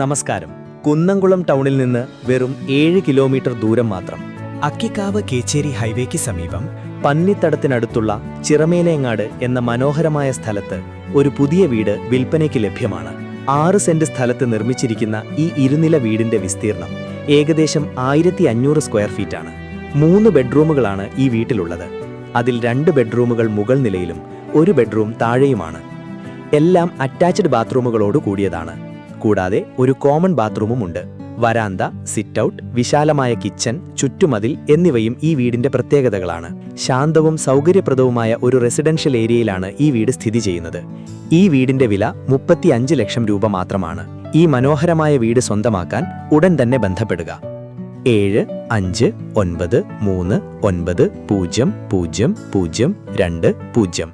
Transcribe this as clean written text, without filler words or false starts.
നമസ്കാരം. കുന്നംകുളം ടൗണിൽ നിന്ന് വെറും 7 കിലോമീറ്റർ ദൂരം മാത്രം. അക്കിക്കാവ് കേച്ചേരി ഹൈവേക്ക് സമീപം പന്നിത്തടത്തിനടുത്തുള്ള ചിറമേനേങ്ങാട് എന്ന മനോഹരമായ സ്ഥലത്ത് ഒരു പുതിയ വീട് വിൽപ്പനയ്ക്ക് ലഭ്യമാണ്. 6 സെന്റ് സ്ഥലത്ത് നിർമ്മിച്ചിരിക്കുന്ന ഈ ഇരുനില വീടിന്റെ വിസ്തീർണം ഏകദേശം 1500 സ്ക്വയർ ഫീറ്റാണ്. 3 ബെഡ്റൂമുകളാണ് ഈ വീട്ടിലുള്ളത്. അതിൽ 2 ബെഡ്റൂമുകൾ മുകൾ നിലയിലും 1 ബെഡ്റൂം താഴെയുമാണ്. എല്ലാം അറ്റാച്ച്ഡ് ബാത്റൂമുകളോട് കൂടിയതാണ്. കൂടാതെ ഒരു കോമൺ ബാത്റൂമുമുണ്ട്. വരാന്ത, സിറ്റ് ഔട്ട്, വിശാലമായ കിച്ചൺ, ചുറ്റുമതിൽ എന്നിവയും ഈ വീടിന്റെ പ്രത്യേകതകളാണ്. ശാന്തവും സൗകര്യപ്രദവുമായ ഒരു റെസിഡൻഷ്യൽ ഏരിയയിലാണ് ഈ വീട് സ്ഥിതി ചെയ്യുന്നത്. ഈ വീടിന്റെ വില 35 ലക്ഷം രൂപ മാത്രമാണ്. ഈ മനോഹരമായ വീട് സ്വന്തമാക്കാൻ ഉടൻ തന്നെ ബന്ധപ്പെടുക. 7593390002.